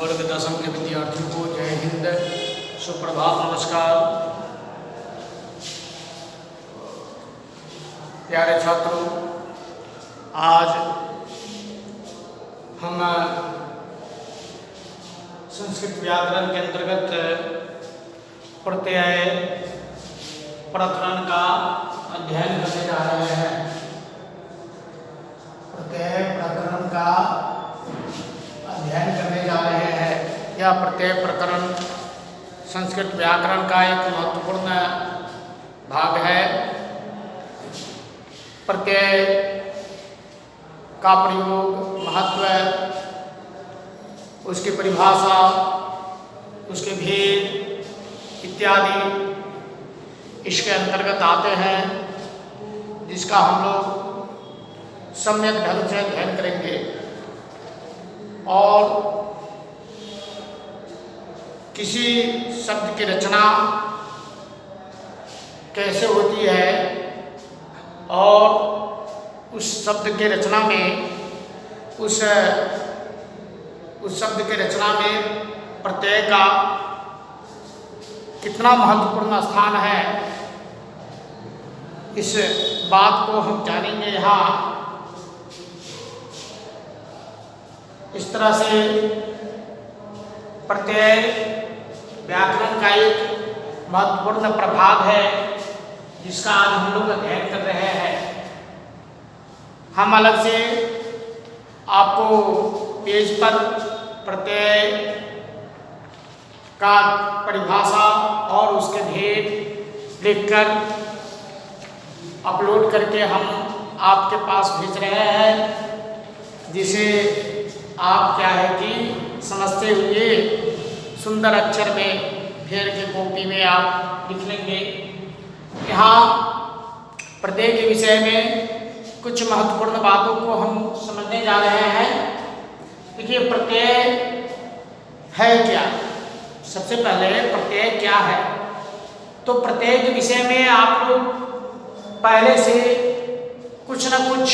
वर्ग दसम के विद्यार्थियों को जय हिंद, सुप्रभात, नमस्कार। प्यारे छात्रों, आज हम संस्कृत व्याकरण के अंतर्गत प्रत्यय प्रकरण का अध्ययन करने जा रहे हैं। प्रत्यय प्रकरण का अध्ययन करने जा रहे हैं। यह प्रत्यय प्रकरण संस्कृत व्याकरण का एक महत्वपूर्ण भाग है। प्रत्यय का प्रयोग, महत्व, उसकी परिभाषा, उसके भेद इत्यादि इसके अंतर्गत आते हैं, जिसका हम लोग सम्यक ढंग से अध्ययन करेंगे। और किसी शब्द की रचना कैसे होती है और उस शब्द के रचना में उस शब्द के रचना में प्रत्यय का कितना महत्वपूर्ण स्थान है, इस बात को हम जानेंगे यहाँ। इस तरह से प्रत्यय व्याकरण का एक महत्वपूर्ण प्रभाग है, जिसका आज हम लोग अध्ययन कर रहे हैं। हम अलग से आपको पेज पर प्रत्यय का परिभाषा और उसके भेद लिखकर अपलोड करके हम आपके पास भेज रहे हैं, जिसे आप क्या है कि समझते हुए सुंदर अक्षर में फेर के कॉपी में आप लिख लेंगे। यहाँ प्रत्यय के विषय में कुछ महत्वपूर्ण बातों को हम समझने जा रहे हैं। देखिए, प्रत्यय है क्या? सबसे पहले प्रत्यय क्या है? तो प्रत्यय के विषय में आप लोग पहले से कुछ न कुछ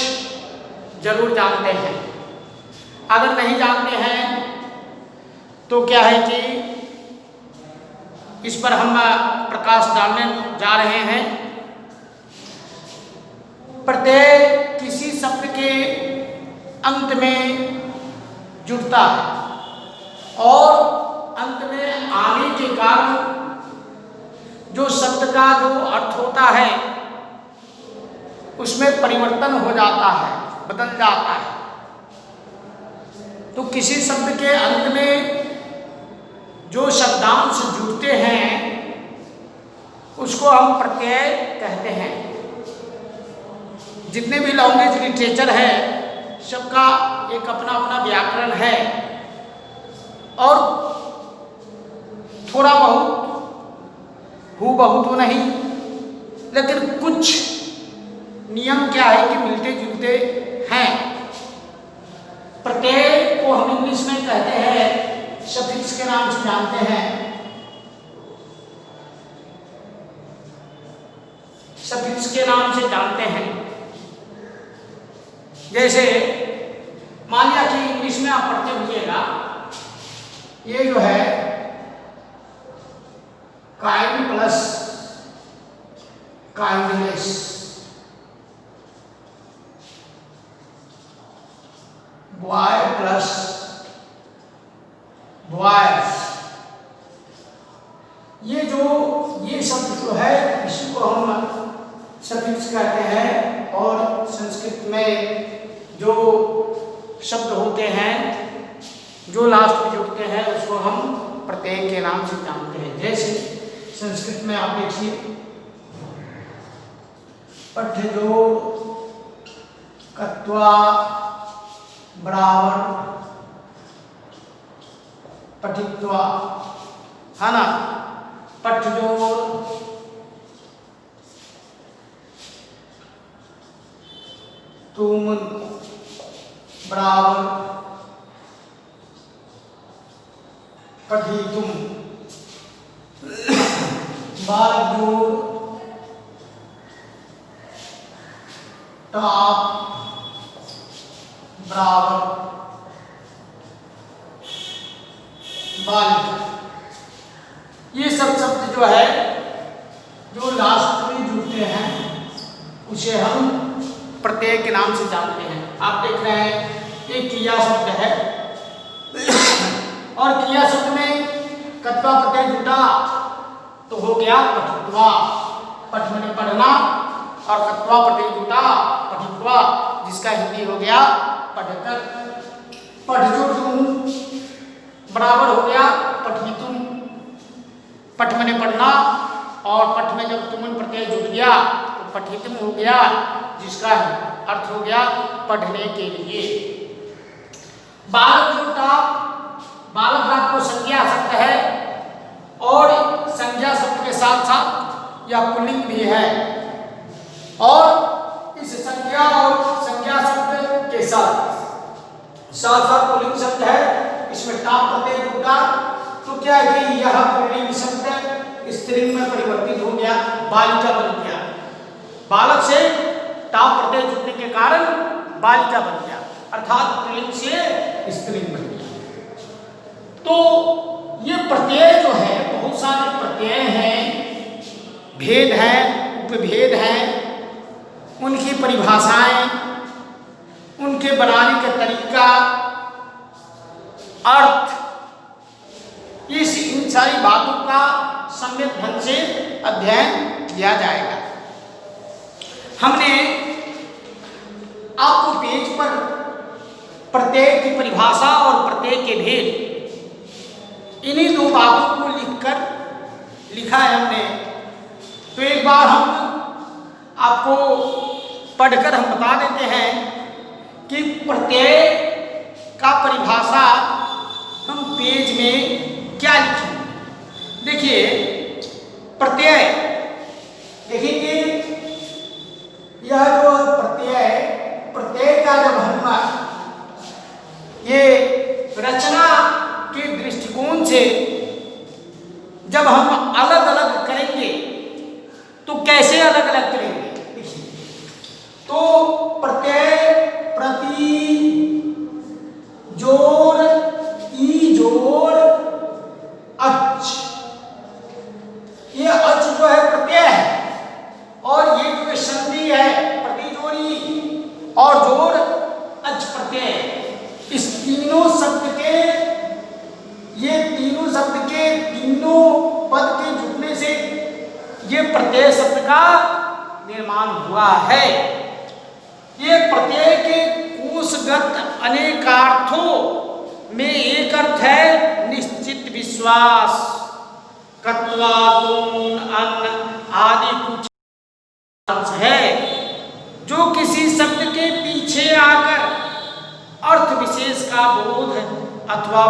जरूर जानते हैं। अगर नहीं जानते हैं तो क्या है कि इस पर हम प्रकाश डालने जा रहे हैं। प्रत्यय किसी शब्द के अंत में जुड़ता है और अंत में आने के कारण जो शब्द का जो अर्थ होता है उसमें परिवर्तन हो जाता है, बदल जाता है। तो किसी शब्द के अंत में जो शब्दांश जुड़ते हैं उसको हम प्रत्यय कहते हैं। जितने भी लैंग्वेज लिटरेचर है सबका एक अपना अपना व्याकरण है और थोड़ा बहुत हूबहू तो नहीं, लेकिन कुछ नियम क्या है कि मिलते जुलते हैं। प्रत्यय को हम इंग्लिश में कहते हैं, सफिक्स के नाम से जानते हैं। सफिक्स के नाम से जानते हैं। जैसे मान लिया कि इंग्लिश में आप पढ़ते हुएगा, ये जो है kind plus kindness, boy plus boys, ये शब्द जो है इसी को हम सफिक्स कहते हैं। और संस्कृत में जो शब्द होते हैं जो लास्ट में जुड़ते हैं उसको हम प्रत्यय के नाम से जानते हैं। जैसे संस्कृत में आप देखिए, पठ्यजोड़, कत्वा, बराबर, पठित्वा, है ना। पठ्यजोड़, तुम, बराबर, पठितुम, बारजोड़, टाप, बराबर, बालिका। ये सब शब्द जो है जो लास्ट में जुड़ते हैं उसे हम प्रत्यय के नाम से जानते हैं। आप देख रहे हैं एक क्रिया शब्द है और क्रिया शब्द में कत्वा प्रत्यय जुटा तो हो गया पठित्वा, पठ मैंने पढ़ना, और कत्वा प्रत्यय जुटा पठित्वा, जिसका हिंदी हो गया पढ़कर। पठ जो तुम बराबर हो गया पठितुम, पठ मैंने पढ़ना, और पठ में जब तुम प्रत्यय जुट गया तो पठितुम हो गया, जिसका अर्थ हो गया पढ़ने के लिए। बालक जो था, बालक आपको संज्ञा शब्द है और संज्ञा शब्द के साथ साथ यह पुल्लिंग भी है, और इस संज्ञा और संज्ञा शब्द के साथ साथ पुल्लिंग शब्द है, इसमें टाप प्रत्यय जुटा तो क्या है कि यह पुल्लिंग शब्द स्त्रीलिंग में परिवर्तित हो गया, बालिका बन गया। बालक से टाप प्रत्यय जुटने के कारण बालिका बन गया, अर्थात पुल्लिंग से स्त्रीलिंग बन गया। तो ये प्रत्यय जो है, बहुत सारे प्रत्यय हैं, भेद हैं, उपभेद हैं, उनकी परिभाषाएं, उनके बनाने का तरीका, अर्थ, इन सारी बातों का सम्यक ढंग से अध्ययन किया जाएगा। हमने आपको पेज पर प्रत्यय की परिभाषा और प्रत्यय के भेद, इन्हीं दो बातों को लिखा है हमने। तो एक बार हम आपको पढ़कर हम बता देते हैं कि प्रत्यय का परिभाषा हम पेज में क्या लिखें। देखिए प्रत्यय, देखेंगे यह जो प्रत्यय का जब हम ये रचना के दृष्टिकोण से जब हम अलग अलग करेंगे तो कैसे अलग अलग करेंगे। देखिए तो प्रत्यय प्रति जोड़ ई जोड़ अच, ये अच जो है प्रत्यय है, और ये जो संधि है प्रतिजोड़ी और जोड़ अच प्रत्यय, इस तीनों शब्द के, ये तीनों शब्द के तीनों पद के जुटने से ये प्रत्यय शब्द का निर्माण हुआ है। ये प्रत्यय के कोशगत अनेकार्थों में एक अर्थ है निश्चित विश्वास, कत्वा, तुम, अन्न आदि कुछ अर्थ है जो किसी शब्द के पीछे आकर अर्थ विशेष का बोध अथवा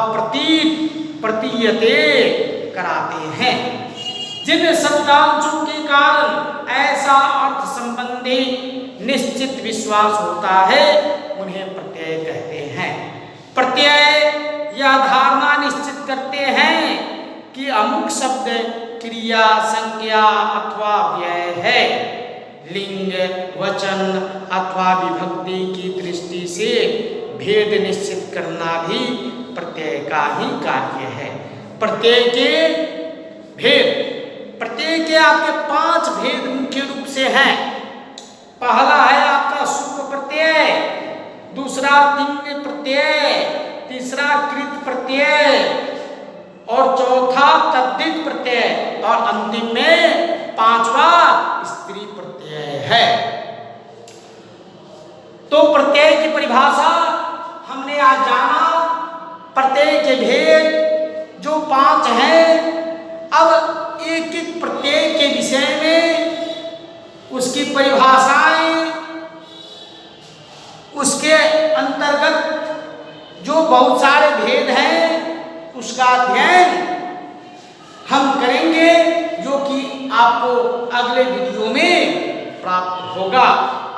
प्रतीयते कराते हैं। जिन शब्दांशों के कारण ऐसा अर्थ संबंधी निश्चित विश्वास होता है उन्हें प्रत्यय कहते हैं। प्रत्यय यह धारणा निश्चित करते हैं कि अमुक शब्द क्रिया, संज्ञा अथवा व्यय है। लिंग, वचन अथवा विभक्ति की दृष्टि से भेद निश्चित करना भी प्रत्यय का ही कार्य है। प्रत्यय के भेद, प्रत्यय के आपके 5 भेद मुख्य रूप से हैं। पहला है आपका सुप प्रत्यय, दूसरा तिंग प्रत्यय, तीसरा कृत प्रत्यय, और चौथा तद्धित प्रत्यय, और अंतिम में 5वां स्त्री प्रत्यय है। तो प्रत्यय की परिभाषा हमने आज जाना, प्रत्यय के भेद जो 5 हैं। अब एक एक प्रत्यय के विषय में उसकी परिभाषाएं, उसके अंतर्गत जो बहुत सारे भेद हैं उसका अध्ययन हम करेंगे, जो कि आपको अगले वीडियो में प्राप्त होगा।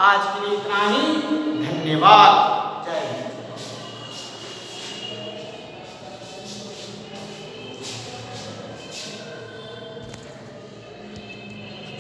आज के लिए इतना ही, धन्यवाद।